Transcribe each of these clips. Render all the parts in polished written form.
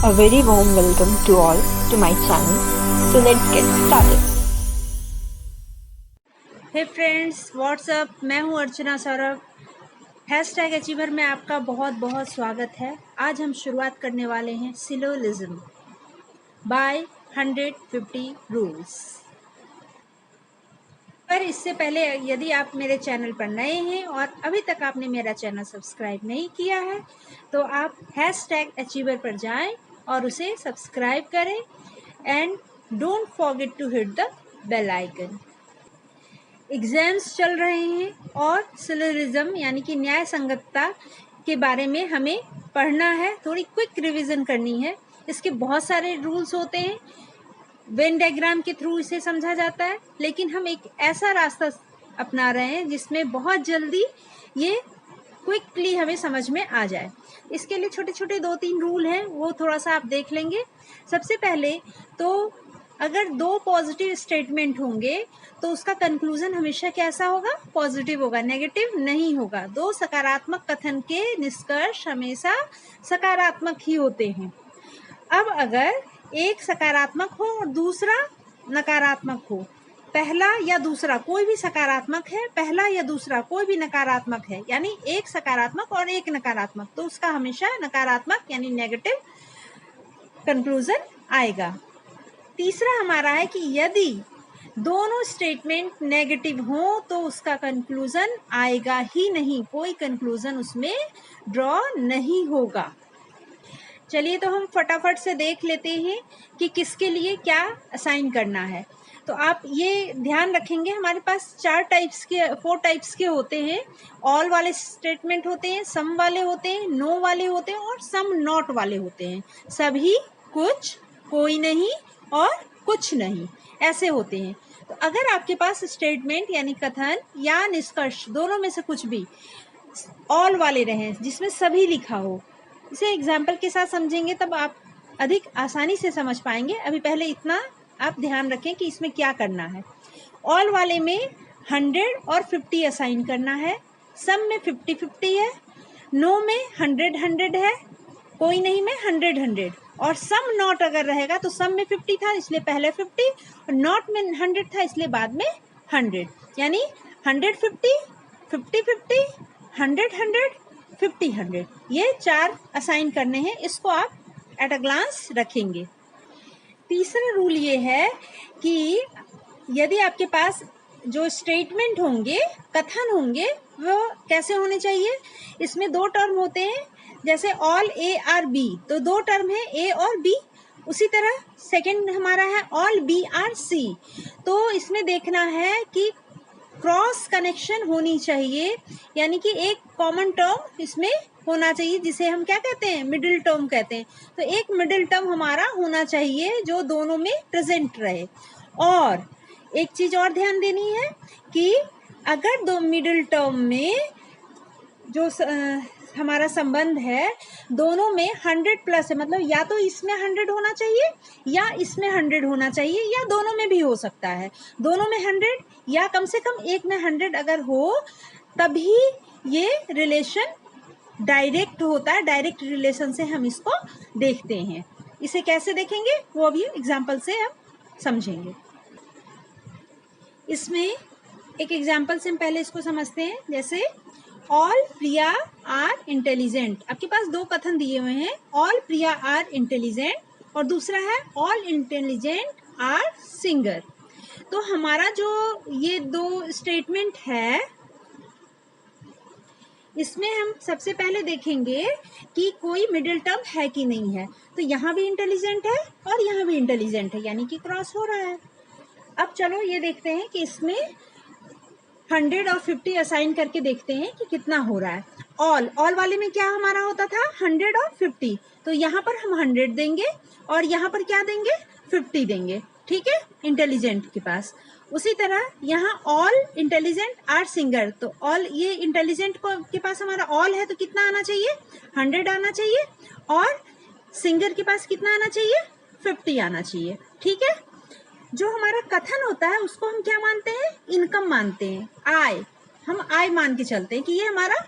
A very warm welcome to all to my channel. So let's get started. Hey friends, what's up. मैं हूँ अर्चना Saurabh. Hashtag achiever में आपका बहुत बहुत स्वागत है। आज हम शुरुआत करने वाले हैं सिलोजिज्म बाय 150 रूल्स। पर इससे पहले यदि आप मेरे चैनल पर नए हैं और अभी तक आपने मेरा चैनल सब्सक्राइब नहीं किया है तो आप हैशटैग अचीवर पर जाएं और उसे सब्सक्राइब करें and don't forget to hit the bell icon. Exams चल रहे हैं और सिलोजिज्म यानी कि न्याय संगतता के बारे में हमें पढ़ना है, थोड़ी क्विक रिवीजन करनी है। इसके बहुत सारे रूल्स होते हैं, वेन डायग्राम के थ्रू इसे समझा जाता है, लेकिन हम एक ऐसा रास्ता अपना रहे हैं जिसमें बहुत जल्दी ये क्विकली हमें समझ में आ जाए। इसके लिए छोटे छोटे 2-3 रूल हैं, वो थोड़ा सा आप देख लेंगे। सबसे पहले तो अगर 2 पॉजिटिव स्टेटमेंट होंगे तो उसका कंक्लूजन हमेशा कैसा होगा? पॉजिटिव होगा, नेगेटिव नहीं होगा। 2 सकारात्मक कथन के निष्कर्ष हमेशा सकारात्मक ही होते हैं। अब अगर एक सकारात्मक हो और दूसरा नकारात्मक हो, पहला या दूसरा कोई भी सकारात्मक है, पहला या दूसरा कोई भी नकारात्मक है, यानी एक सकारात्मक और एक नकारात्मक, तो उसका हमेशा नकारात्मक यानी नेगेटिव कंक्लूजन आएगा। तीसरा हमारा है कि यदि दोनों स्टेटमेंट नेगेटिव हो तो उसका कंक्लूजन आएगा ही नहीं, कोई कंक्लूजन उसमें ड्रॉ नहीं होगा। चलिए तो हम फटाफट से देख लेते हैं कि किसके लिए क्या असाइन करना है। तो आप ये ध्यान रखेंगे, हमारे पास 4 टाइप्स के होते हैं। ऑल वाले स्टेटमेंट होते हैं, सम वाले होते हैं, नो वाले होते हैं और सम नॉट वाले होते हैं। सभी, कुछ, कोई नहीं और कुछ नहीं, ऐसे होते हैं। तो अगर आपके पास स्टेटमेंट यानी कथन या निष्कर्ष दोनों में से कुछ भी ऑल वाले रहे जिसमें सभी लिखा हो, इसे एग्जाम्पल के साथ समझेंगे तब आप अधिक आसानी से समझ पाएंगे। अभी पहले इतना आप ध्यान रखें कि इसमें क्या करना है। ऑल वाले में 100 और 50 असाइन करना है, सम में 50-50 है, नो में 100-100 है, कोई नहीं में 100-100 और सम नॉट अगर रहेगा तो सम में 50 था इसलिए पहले 50 और नॉट में 100 था इसलिए बाद में 100, यानी 100-50, 50-50, 100-100, 50-100, ये 4 असाइन करने हैं। इसको आप एट अ ग्लांस रखेंगे। तीसरा रूल ये है कि यदि आपके पास जो स्टेटमेंट होंगे, कथन होंगे, वो कैसे होने चाहिए? इसमें 2 टर्म होते हैं, जैसे ऑल ए आर बी, तो 2 टर्म है ए और बी। उसी तरह सेकंड हमारा है ऑल बी आर सी, तो इसमें देखना है कि क्रॉस कनेक्शन होनी चाहिए, यानी कि एक कॉमन टर्म इसमें होना चाहिए जिसे हम क्या कहते हैं? मिडिल टर्म कहते हैं। तो एक मिडिल टर्म हमारा होना चाहिए जो दोनों में प्रेजेंट रहे। और एक चीज और ध्यान देनी है कि अगर 2 मिडिल टर्म में जो हमारा संबंध है दोनों में 100 प्लस है, मतलब या तो इसमें 100 होना चाहिए या इसमें 100 होना चाहिए या दोनों में भी हो सकता है। दोनों में 100 या कम से कम एक में 100 अगर हो तभी ये रिलेशन डायरेक्ट होता है। डायरेक्ट रिलेशन से हम इसको देखते हैं। इसे कैसे देखेंगे वो अभी एग्जाम्पल से हम समझेंगे। इसमें एक एग्जाम्पल से हम पहले इसको समझते हैं। जैसे ऑल प्रिया आर इंटेलिजेंट, आपके पास 2 कथन दिए हुए हैं, ऑल प्रिया आर इंटेलिजेंट और दूसरा है ऑल इंटेलिजेंट आर सिंगर। तो हमारा जो ये 2 स्टेटमेंट है इसमें हम सबसे पहले देखेंगे कि कोई मिडिल टर्म है कि नहीं है। तो यहाँ भी इंटेलिजेंट है और यहाँ भी इंटेलिजेंट है, यानी कि क्रॉस हो रहा है। अब चलो ये देखते हैं कि इसमें 100 और 50 असाइन करके देखते हैं कि कितना हो रहा है। ऑल वाले में क्या हमारा होता था? 100 और 50, तो यहाँ पर हम 100 देंगे और यहाँ पर क्या देंगे? 50 देंगे, ठीक है, इंटेलिजेंट के पास। उसी तरह यहाँ ऑल इंटेलिजेंट आर सिंगर, तो ऑल ये इंटेलिजेंट के पास हमारा ऑल है तो कितना आना चाहिए? 100 आना चाहिए और सिंगर के पास कितना आना चाहिए? 50 आना चाहिए, ठीक है। जो हमारा कथन होता है उसको हम क्या मानते हैं? इनकम मानते हैं, आय। हम आय मान के चलते हैं कि ये हमारा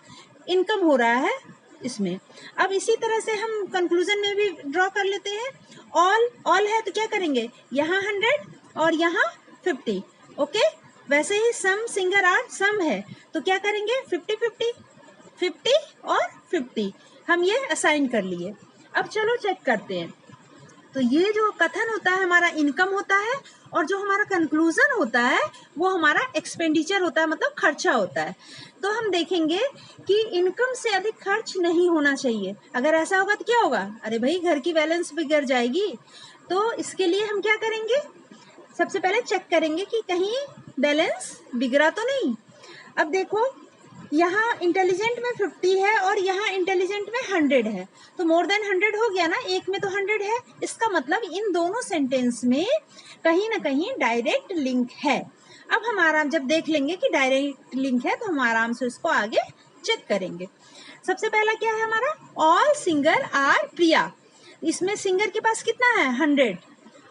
इनकम हो रहा है इसमें। अब इसी तरह से हम कंक्लूजन में भी ड्रॉ कर लेते हैं। ऑल है तो क्या करेंगे, यहाँ 100 और यहाँ 50। ओके, वैसे ही सम सिंगर आर सम है तो क्या करेंगे 50 और 50 हम ये असाइन कर लिए। अब चलो चेक करते हैं। तो ये जो कथन होता है हमारा इनकम होता है, और जो हमारा कंक्लूजन होता है वो हमारा एक्सपेंडिचर होता है, मतलब खर्चा होता है। तो हम देखेंगे कि इनकम से अधिक खर्च नहीं होना चाहिए। अगर ऐसा होगा तो क्या होगा, अरे भाई घर की बैलेंस बिगड़ जाएगी। तो इसके लिए हम क्या करेंगे, सबसे पहले चेक करेंगे कि कहीं बैलेंस बिगड़ा तो नहीं। अब देखो यहाँ इंटेलिजेंट में 50 है और यहाँ इंटेलिजेंट में 100 है, तो मोर देन 100 हो गया ना, एक में तो 100 है। इसका मतलब इन दोनों सेंटेंस में कहीं ना कहीं डायरेक्ट लिंक है। अब हम आराम जब देख लेंगे कि डायरेक्ट लिंक है तो हम आराम से इसको आगे चेक करेंगे। सबसे पहला क्या है हमारा, ऑल सिंगर आर प्रिया। इसमें सिंगर के पास कितना है 100,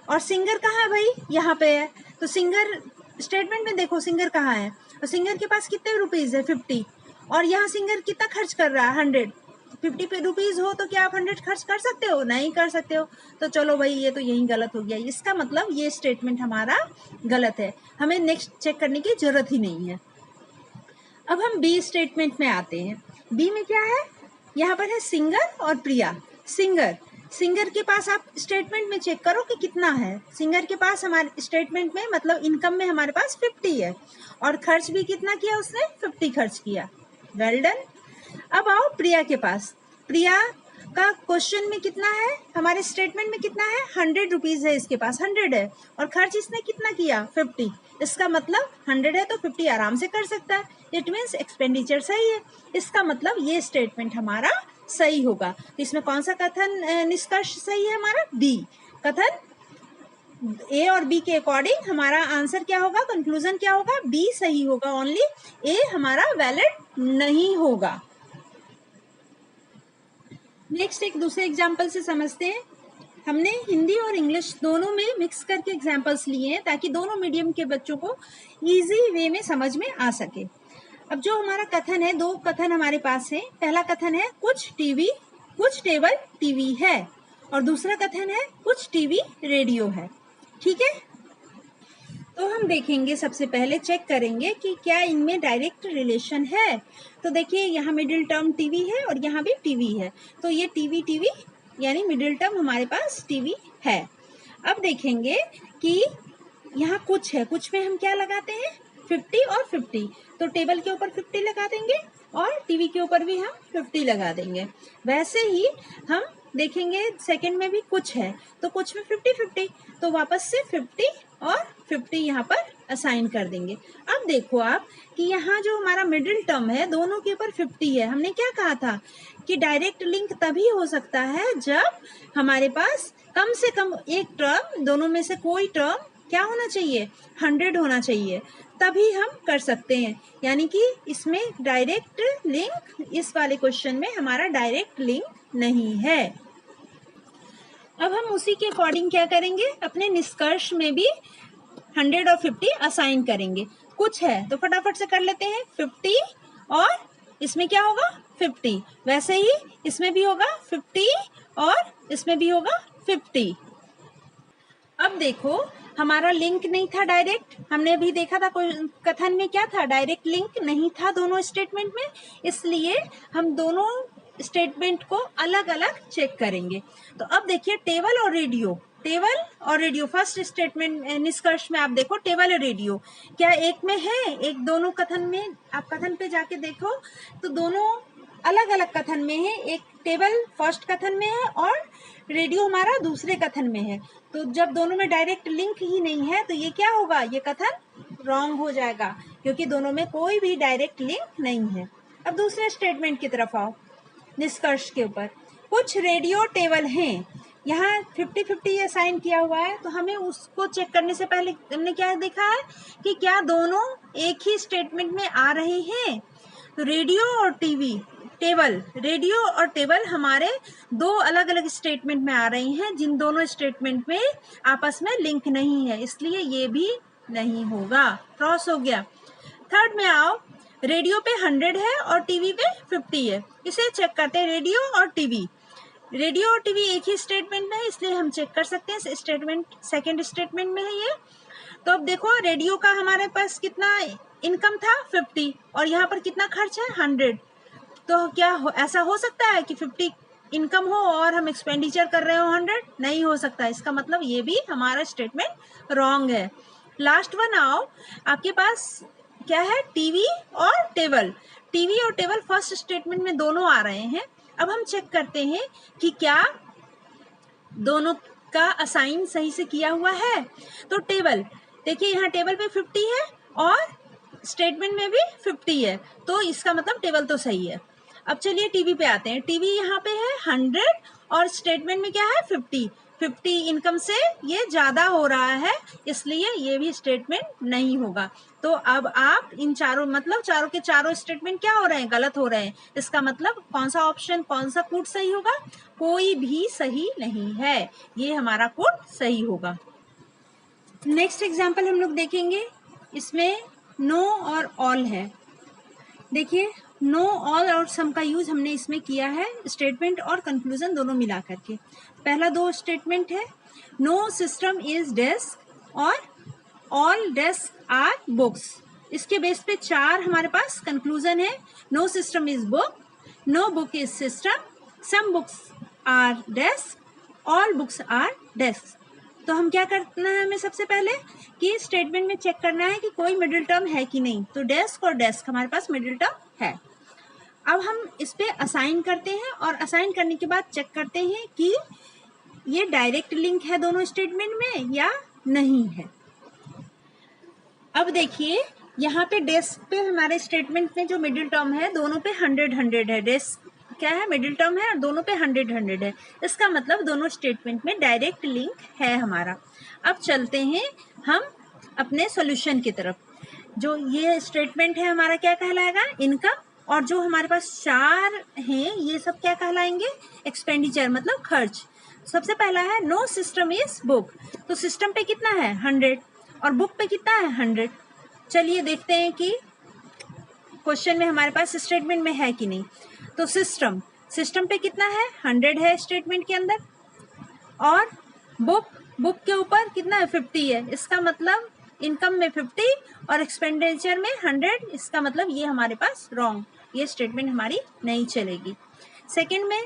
और सिंगर कहाँ है भाई, यहाँ पे है। तो सिंगर स्टेटमेंट में देखो सिंगर कहाँ है, और सिंगर के पास कितने रुपीज है 50, और यहाँ सिंगर कितना खर्च कर रहा है 100। 50 रुपीज हो तो क्या आप 100 खर्च कर सकते हो, नहीं कर सकते हो। तो चलो भाई ये तो यही गलत हो गया, इसका मतलब ये स्टेटमेंट हमारा गलत है, हमें नेक्स्ट चेक करने की जरूरत ही नहीं है। अब हम बी स्टेटमेंट में आते हैं। बी में क्या है, यहाँ पर है सिंगर और प्रिया। सिंगर के पास आप स्टेटमेंट में चेक करो कि कितना है। सिंगर के पास हमारे स्टेटमेंट में मतलब इनकम में हमारे पास 50 है, और खर्च भी कितना किया उसने 50 खर्च किया। Well done. अब आओ प्रिया के पास। प्रिया का क्वेश्चन में कितना है, हमारे स्टेटमेंट में कितना है 100 रुपीज है, इसके पास 100 है, और खर्च इसने कितना किया 50। इसका मतलब 100 है तो 50 आराम से कर सकता है, इट मीन्स एक्सपेंडिचर सही है। इसका मतलब ये स्टेटमेंट हमारा सही होगा। तो इसमें कौन सा कथन निष्कर्ष सही है, हमारा बी कथन। ए और बी के अकॉर्डिंग हमारा आंसर क्या होगा, कंक्लूजन क्या होगा, बी सही होगा, ओनली ए हमारा वैलिड नहीं होगा। नेक्स्ट एक दूसरे एग्जाम्पल से समझते हैं। हमने हिंदी और इंग्लिश दोनों में मिक्स करके एग्जाम्पल्स लिए हैं ताकि दोनों मीडियम के बच्चों को इजी वे में समझ में आ सके। अब जो हमारा कथन है, दो कथन हमारे पास है। पहला कथन है कुछ टेबल टीवी है, और दूसरा कथन है कुछ टीवी रेडियो है। ठीक है, तो हम देखेंगे, सबसे पहले चेक करेंगे कि क्या इनमें डायरेक्ट रिलेशन है। तो देखिए यहाँ मिडिल टर्म टीवी है और यहाँ भी टीवी है, तो ये टीवी यानी मिडिल टर्म हमारे पास टीवी है। अब देखेंगे कि यहाँ कुछ है, कुछ में हम क्या लगाते हैं 50 और 50, तो टेबल के ऊपर 50 लगा देंगे और टीवी के ऊपर भी हम 50 लगा देंगे। वैसे ही हम देखेंगे सेकंड में भी कुछ है, तो कुछ में 50, तो वापस से 50 और 50 यहाँ पर असाइन कर देंगे। अब देखो आप कि यहाँ जो हमारा मिडिल टर्म है दोनों के ऊपर 50 है। हमने क्या कहा था कि डायरेक्ट लिंक तभी हो सकता है जब हमारे पास कम से कम एक टर्म, दोनों में से कोई टर्म क्या होना चाहिए 100 होना चाहिए, तभी हम कर सकते हैं। यानी कि इसमें डायरेक्ट लिंक, इस वाले क्वेश्चन में हमारा डायरेक्ट लिंक नहीं है। अब हम उसी के अकॉर्डिंग क्या करेंगे, अपने निष्कर्ष में भी 100 और 50 असाइन करेंगे। कुछ है तो फटाफट से कर लेते हैं, 50 और इसमें क्या होगा 50, वैसे ही इसमें भी होगा 50 और इसमें भी होगा 50। अब देखो हमारा लिंक नहीं था डायरेक्ट, हमने अभी देखा था कथन में क्या था, डायरेक्ट लिंक नहीं था दोनों स्टेटमेंट में, इसलिए हम दोनों स्टेटमेंट को अलग अलग चेक करेंगे। तो अब देखिए टेबल और रेडियो फर्स्ट स्टेटमेंट निष्कर्ष में आप देखो टेबल और रेडियो क्या एक में है, एक दोनों कथन में, आप कथन पे जाके देखो तो दोनों अलग अलग कथन में है। एक टेबल फर्स्ट कथन में है और रेडियो हमारा दूसरे कथन में है। तो जब दोनों में डायरेक्ट लिंक ही नहीं है तो ये क्या होगा, ये कथन रॉन्ग हो जाएगा, क्योंकि दोनों में कोई भी डायरेक्ट लिंक नहीं है। अब दूसरे स्टेटमेंट की तरफ आओ, निष्कर्ष के ऊपर कुछ रेडियो टेबल हैं, यहाँ 50-50 असाइन किया हुआ है, तो हमें उसको चेक करने से पहले हमने क्या देखा है कि क्या दोनों एक ही स्टेटमेंट में आ रहे हैं। तो रेडियो और टेबल हमारे दो अलग अलग स्टेटमेंट में आ रही हैं, जिन दोनों स्टेटमेंट में आपस में लिंक नहीं है, इसलिए ये भी नहीं होगा, क्रॉस हो गया। थर्ड में आओ, रेडियो पे 100 है और टीवी पे 50 है। इसे चेक करते हैं, रेडियो और टीवी। रेडियो और टीवी एक ही स्टेटमेंट में है, इसलिए हम चेक कर सकते हैं। स्टेटमेंट सेकंड स्टेटमेंट में है ये। तो अब देखो, रेडियो का हमारे पास कितना इनकम था 50 और यहाँ पर कितना खर्च है 100। तो क्या ऐसा हो सकता है कि 50 इनकम हो और हम एक्सपेंडिचर कर रहे हो 100? नहीं हो सकता। इसका मतलब ये भी हमारा स्टेटमेंट रॉन्ग है। लास्ट वन आओ, आपके पास क्या है, टीवी और टेबल। टीवी और टेबल फर्स्ट स्टेटमेंट में दोनों आ रहे हैं। अब हम चेक करते हैं कि क्या दोनों का असाइन सही से किया हुआ है। तो टेबल देखिए, यहाँ टेबल पे 50 है और स्टेटमेंट में भी 50 है, तो इसका मतलब टेबल तो सही है। अब चलिए टीवी पे आते हैं। टीवी यहाँ पे है 100 और स्टेटमेंट में क्या है 50। 50 इनकम से ये ज़्यादा हो रहा है, इसलिए ये भी स्टेटमेंट नहीं होगा। तो अब आप इन चारों, मतलब चारों के चारों स्टेटमेंट क्या हो रहे हैं, गलत हो रहे हैं। इसका मतलब कौन सा ऑप्शन, कौन सा कोड सही होगा? कोई भी सही नहीं है, ये हमारा कोड सही होगा। नेक्स्ट एग्जाम्पल हम लोग देखेंगे, इसमें नो और ऑल है। देखिए, नो, ऑल और सम का यूज हमने इसमें किया है, स्टेटमेंट और कंक्लूजन दोनों मिला करके। पहला दो स्टेटमेंट है, नो सिस्टम इज डेस्क और ऑल डेस्क आर बुक्स। इसके बेस पे 4 हमारे पास कंक्लूजन है। No system is book, no book is system, some books are desk, all books are desk. तो हम क्या करना है, हमें सबसे पहले कि स्टेटमेंट में चेक करना है कि कोई मिडिल टर्म है कि नहीं। तो डेस्क और डेस्क हमारे पास मिडिल टर्म है। अब हम इस पे असाइन करते हैं और असाइन करने के बाद चेक करते हैं कि ये डायरेक्ट लिंक है दोनों स्टेटमेंट में या नहीं है। अब देखिए, यहाँ पे डेस्क पे हमारे स्टेटमेंट में जो मिडिल टर्म है, दोनों पे 100 है। डेस्क क्या है, मिडिल टर्म है और दोनों पे 100 है। इसका मतलब दोनों स्टेटमेंट में डायरेक्ट लिंक है हमारा। अब चलते हैं हम अपने सॉल्यूशन की तरफ। जो ये स्टेटमेंट है हमारा क्या कहलाएगा, इनकम, और जो हमारे पास 4 हैं ये सब क्या कहलाएंगे, एक्सपेंडिचर, मतलब खर्च। सबसे पहला है नो सिस्टम इज बुक। तो सिस्टम पे कितना है 100 और बुक पे कितना है 100। चलिए देखते हैं कि क्वेश्चन में हमारे पास स्टेटमेंट में है कि नहीं। तो सिस्टम पे कितना है 100 है स्टेटमेंट के अंदर, और बुक के ऊपर कितना है 50 है। इसका मतलब इनकम में 50 और एक्सपेंडिचर में 100। इसका मतलब ये हमारे पास रॉन्ग, ये स्टेटमेंट हमारी नहीं चलेगी। सेकंड में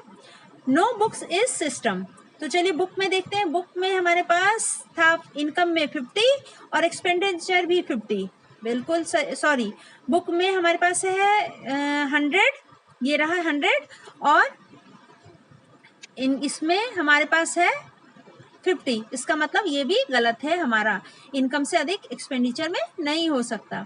नो बुक्स इज सिस्टम। तो चलिए बुक में देखते हैं। बुक में हमारे पास था इनकम में 50 और एक्सपेंडिचर भी 50। बिल्कुल सॉरी, बुक में हमारे पास है 100, ये रहा 100, और इसमें हमारे पास है 50। इसका मतलब ये भी गलत है, हमारा इनकम से अधिक एक्सपेंडिचर में नहीं हो सकता।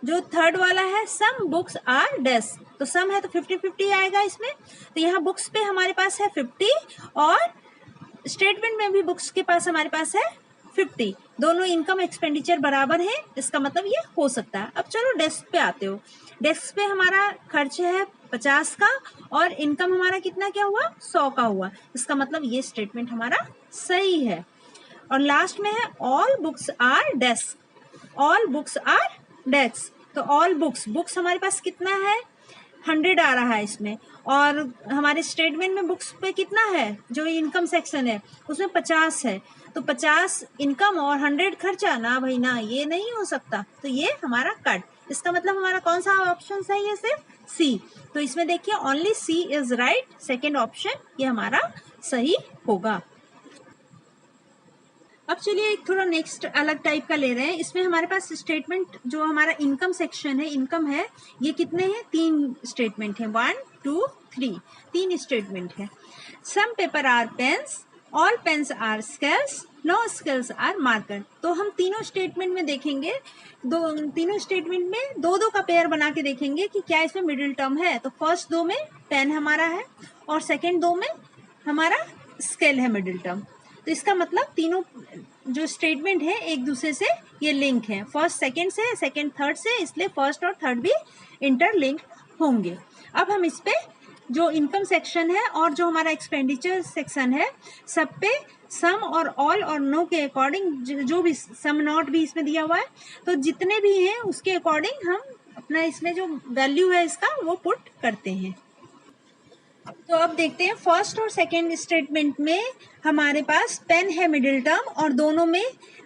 जो थर्ड वाला है सम बुक्स आर डेस्क, तो सम है तो 50-50 आएगा इसमें। तो यहाँ बुक्स पे हमारे पास है 50 और स्टेटमेंट में भी बुक्स के पास हमारे पास है 50। दोनों इनकम एक्सपेंडिचर बराबर है, इसका मतलब ये हो सकता है। अब चलो डेस्क पे आते हो। डेस्क पे हमारा खर्च है 50 का और इनकम हमारा कितना क्या हुआ 100 का हुआ। इसका मतलब ये स्टेटमेंट हमारा सही है। और लास्ट में है all books are desk, all books are desk. तो ऑल बुक्स हमारे पास कितना है 100 आ रहा है इसमें, और हमारे स्टेटमेंट में बुक्स पे कितना है, जो इनकम सेक्शन है उसमें 50 है। तो 50 इनकम और 100 खर्चा, ना भाई ना, ये नहीं हो सकता। तो ये हमारा कट। इसका मतलब हमारा कौन सा ऑप्शन सही है, सिर्फ सी। तो इसमें देखिए only C is right, second option ये हमारा सही होगा। अब चलिए एक थोड़ा नेक्स्ट अलग टाइप का ले रहे हैं। इसमें हमारे पास स्टेटमेंट, जो हमारा इनकम सेक्शन है, इनकम है, ये कितने हैं 3 स्टेटमेंट है, 1 2 3, 3 स्टेटमेंट है। Some paper are pens, all pens are scales, no scales are marker. तो हम तीनों स्टेटमेंट में देखेंगे, तीनों स्टेटमेंट में 2-2 का पेयर बना के देखेंगे कि क्या इसमें मिडिल टर्म है। तो फर्स्ट 2 में पेन हमारा है और सेकेंड 2 में हमारा स्केल है मिडिल टर्म। तो इसका मतलब तीनों जो स्टेटमेंट है एक दूसरे से ये लिंक है, फर्स्ट सेकंड से, सेकंड थर्ड से, इसलिए फर्स्ट और थर्ड भी इंटरलिंक होंगे। अब हम इस पे जो इनकम सेक्शन है और जो हमारा एक्सपेंडिचर सेक्शन है, सब पे सम और ऑल और नो के अकॉर्डिंग, जो भी सम नॉट भी इसमें दिया हुआ है, तो जितने भी हैं उसके अकॉर्डिंग हम अपना इसमें जो वैल्यू है इसका वो पुट करते हैं। तो अब देखते हैं फर्स्ट और सेकेंड स्टेटमेंट में हमारे पास पेन है मिडिल टर्म और दोनों में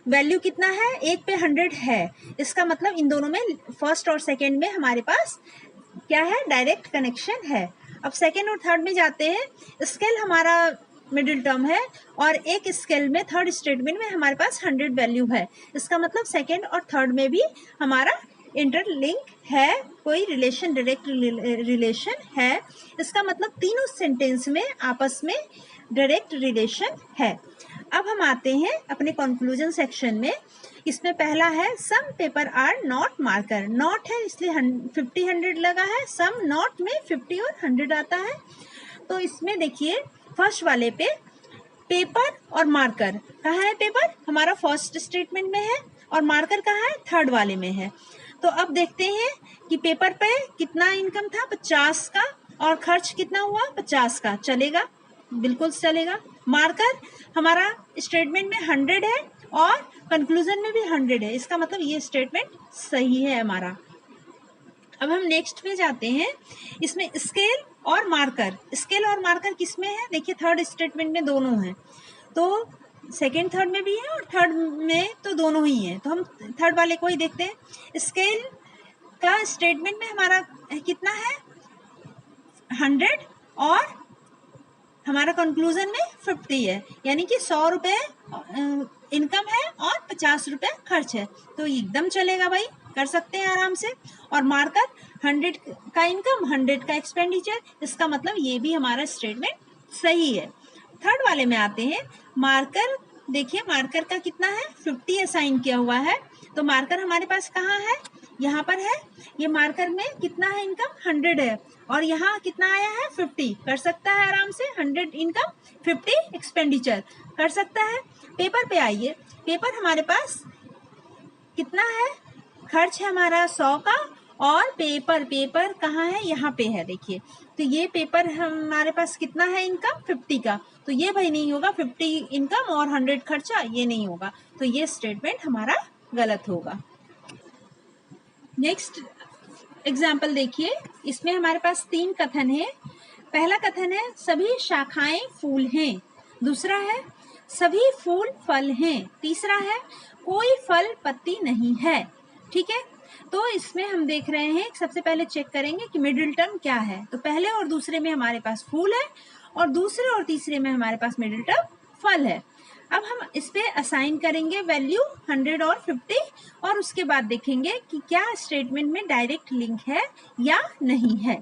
वैल्यू कितना है, एक पे 100 है। इसका मतलब इन दोनों में फर्स्ट और सेकेंड में हमारे पास क्या है, डायरेक्ट कनेक्शन है। अब सेकेंड और थर्ड में जाते हैं। स्केल हमारा मिडिल टर्म है और एक स्केल में थर्ड स्टेटमेंट में हमारे पास 100 वैल्यू है। इसका मतलब सेकेंड और थर्ड में भी हमारा इंटरलिंक है, कोई रिलेशन, डायरेक्ट रिलेशन है। इसका मतलब तीनों सेंटेंस में आपस में डायरेक्ट रिलेशन है। अब हम आते हैं अपने कंक्लूजन सेक्शन में। इसमें पहला है some paper are not marker. Not है इसलिए 50 100 लगा है, सम नॉट में 50 और 100 आता है। तो इसमें देखिए फर्स्ट वाले पे पेपर और मार्कर, कहाँ है पेपर, हमारा फर्स्ट स्टेटमेंट में है और मार्कर कहाँ है, थर्ड वाले में है। तो अब देखते हैं कि पेपर पे कितना इनकम था, 50 का, और खर्च कितना हुआ, 50 का। चलेगा, बिल्कुल चलेगा। मार्कर हमारा स्टेटमेंट में 100 है और कंक्लूजन में भी 100 है। इसका मतलब ये स्टेटमेंट सही है हमारा। अब हम नेक्स्ट में जाते हैं। इसमें स्केल और मार्कर, स्केल और मार्कर किसमें है, देखिए थर्ड स्टेटमेंट में दोनों हैं। तो सेकेंड थर्ड में भी है और थर्ड में तो दोनों ही हैं। तो हम थर्ड वाले को ही देखते हैं। स्केल का स्टेटमेंट में हमारा कितना है, 100 और हमारा कंक्लूजन में 50 है, यानी कि 100 रुपये इनकम है और 50 रुपये खर्च है। तो एकदम चलेगा भाई, कर सकते हैं आराम से। और मार्कर 100 का इनकम 100 का एक्सपेंडिचर, इसका मतलब ये भी हमारा स्टेटमेंट सही है। थर्ड वाले में आते हैं। मार्कर देखिए, मार्कर का कितना है, 50 असाइन किया हुआ है। तो मार्कर हमारे पास कहाँ है, यहाँ पर है। ये मार्कर में कितना है इनकम, 100 है और यहाँ कितना आया है, 50। कर सकता है आराम से, 100 इनकम 50 एक्सपेंडिचर कर सकता है। पेपर पे आइए। पेपर हमारे पास कितना है, खर्च है हमारा 100 का और पेपर कहाँ है, यहाँ पे है देखिए। तो ये पेपर हमारे पास कितना है इनकम, 50 का। तो ये भाई नहीं होगा, 50 इनकम और 100 खर्चा, ये नहीं होगा। तो ये स्टेटमेंट हमारा गलत होगा। नेक्स्ट एग्जाम्पल देखिए। इसमें हमारे पास 3 कथन है। पहला कथन है सभी शाखाएं फूल हैं। दूसरा है सभी फूल फल हैं। तीसरा है कोई फल पत्ती नहीं है। ठीक है, तो इसमें हम देख रहे हैं, सबसे पहले चेक करेंगे कि मिडिल टर्म क्या है। तो पहले और दूसरे में हमारे पास फूल है और दूसरे और तीसरे में हमारे पास मिडिल टर्म फल है। अब हम इस पे असाइन करेंगे वैल्यू 100 और 50 और उसके बाद देखेंगे कि क्या स्टेटमेंट में डायरेक्ट लिंक है या नहीं है।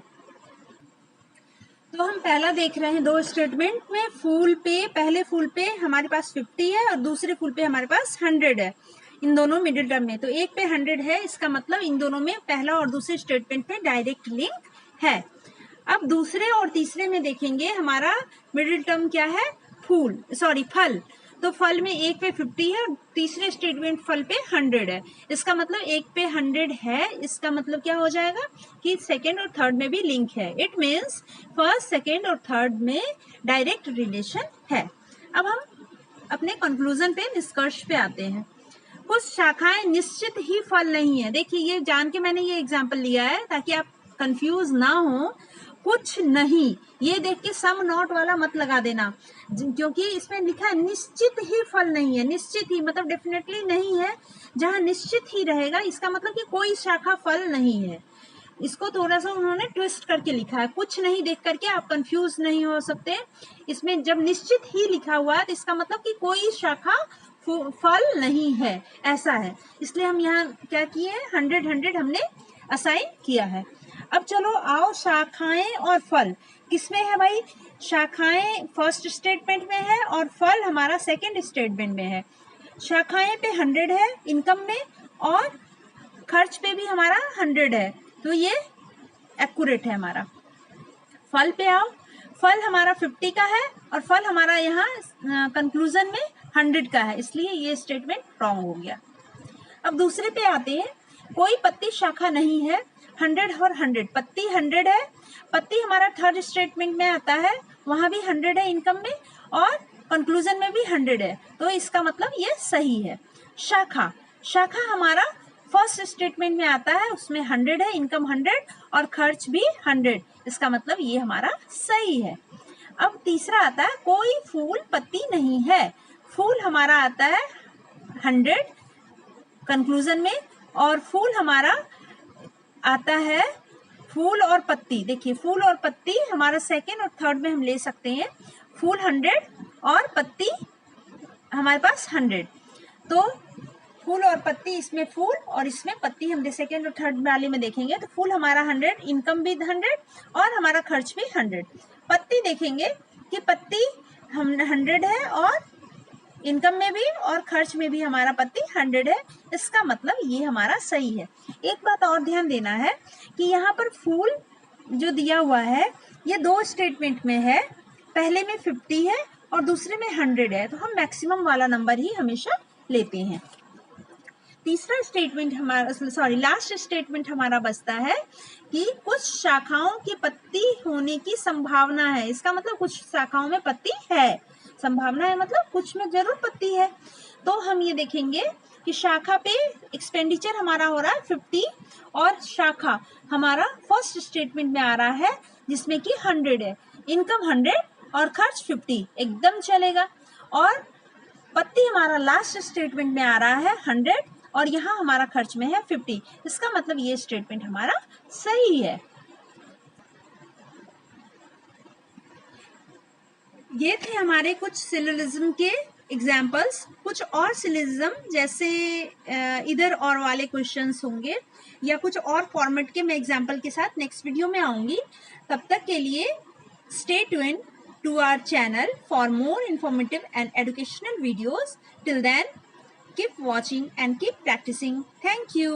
तो हम पहला देख रहे हैं, 2 स्टेटमेंट में फूल पे, पहले फूल पे हमारे पास 50 है और दूसरे फूल पे हमारे पास 100 है। इन दोनों मिडिल टर्म में, तो एक पे 100 है, इसका मतलब इन दोनों में पहला और दूसरे स्टेटमेंट में डायरेक्ट लिंक है। अब दूसरे और तीसरे में देखेंगे हमारा मिडिल टर्म क्या है, फल। तो फल में एक पे 50 है और तीसरे स्टेटमेंट फल पे 100 है। इसका मतलब एक पे 100 है, इसका मतलब क्या हो जाएगा कि सेकेंड और थर्ड में भी लिंक है। इट मीन्स फर्स्ट, सेकेंड और थर्ड में डायरेक्ट रिलेशन है। अब हम अपने कंक्लूजन पे, निष्कर्ष पे आते हैं। कुछ शाखाएं निश्चित ही फल नहीं है। देखिए, ये जान के मैंने ये एग्जाम्पल लिया है ताकि आप कंफ्यूज ना हो। कुछ नहीं, ये देख के सम नॉट वाला मत लगा देना, क्योंकि इसमें लिखा है निश्चित ही फल नहीं है। निश्चित ही मतलब डेफिनेटली नहीं है। जहां निश्चित ही रहेगा इसका मतलब कि कोई शाखा फल नहीं है। इसको थोड़ा सा उन्होंने ट्विस्ट करके लिखा है। कुछ नहीं देख करके आप कंफ्यूज नहीं हो सकते। इसमें जब निश्चित ही लिखा हुआ है तो इसका मतलब कि कोई शाखा फल नहीं है, ऐसा है। इसलिए हम यहाँ क्या किए, 100 हमने असाइन किया है। अब चलो आओ, शाखाएं और फल किसमें है भाई, शाखाएं फर्स्ट स्टेटमेंट में है और फल हमारा सेकंड स्टेटमेंट में है। शाखाएं पे 100 है इनकम में और खर्च पे भी हमारा 100 है, तो ये एक्यूरेट है हमारा। फल पे आओ, फल हमारा 50 का है और फल हमारा यहाँ कंक्लूजन में 100 का है, इसलिए ये स्टेटमेंट रॉन्ग हो गया। अब दूसरे पे आते हैं। कोई पत्ती शाखा नहीं है, 100 और 100, पत्ती 100 है। पत्ती हमारा थर्ड स्टेटमेंट में आता है, वहां भी 100 है इनकम में और कंक्लूजन में भी 100 है, तो इसका मतलब ये सही है। शाखा हमारा फर्स्ट स्टेटमेंट में आता है उसमें 100 है, इनकम 100 और खर्च भी 100, इसका मतलब ये हमारा सही है। अब तीसरा आता है कोई फूल पत्ती नहीं है, फूल हमारा आता है 100 कंक्लूजन में, और फूल हमारा आता है फूल और पत्ती। देखिए फूल और पत्ती हमारा सेकेंड और थर्ड में हम ले सकते हैं, फूल 100 और पत्ती हमारे पास 100, तो फूल और पत्ती, इसमें फूल और इसमें पत्ती हम सेकेंड और थर्ड वाले में देखेंगे तो फूल हमारा 100, इनकम भी 100 और हमारा खर्च भी 100। पत्ती देखेंगे कि पत्ती हम 100 है और इनकम में भी और खर्च में भी हमारा पत्ती 100 है, इसका मतलब ये हमारा सही है। एक बात और ध्यान देना है कि यहाँ पर फूल जो दिया हुआ है ये 2 स्टेटमेंट में है, पहले में 50 है और दूसरे में 100 है, तो हम मैक्सिमम वाला नंबर ही हमेशा लेते हैं। तीसरा स्टेटमेंट हमारा लास्ट स्टेटमेंट हमारा बचता है कि कुछ शाखाओं की पत्ती होने की संभावना है, इसका मतलब कुछ शाखाओं में पत्ती है, संभावना है मतलब कुछ में जरूर पत्ती है। तो हम ये देखेंगे कि शाखा पे एक्सपेंडिचर हमारा हो रहा है 50 और शाखा हमारा फर्स्ट स्टेटमेंट में आ रहा है जिसमें कि 100 है, इनकम 100 और खर्च 50, एकदम चलेगा। और पत्ती हमारा लास्ट स्टेटमेंट में आ रहा है 100 और यहाँ हमारा खर्च में है 50, इसका मतलब ये स्टेटमेंट हमारा सही है। ये थे हमारे कुछ सिलोजिज्म के एग्जाम्पल्स। कुछ और सिलोजिज्म जैसे इधर और वाले क्वेश्चंस होंगे या कुछ और फॉर्मेट के मैं एग्जाम्पल के साथ नेक्स्ट वीडियो में आऊंगी। तब तक के लिए stay tuned to our channel for more informative and educational videos. Till then, keep watching and keep practicing. Thank you.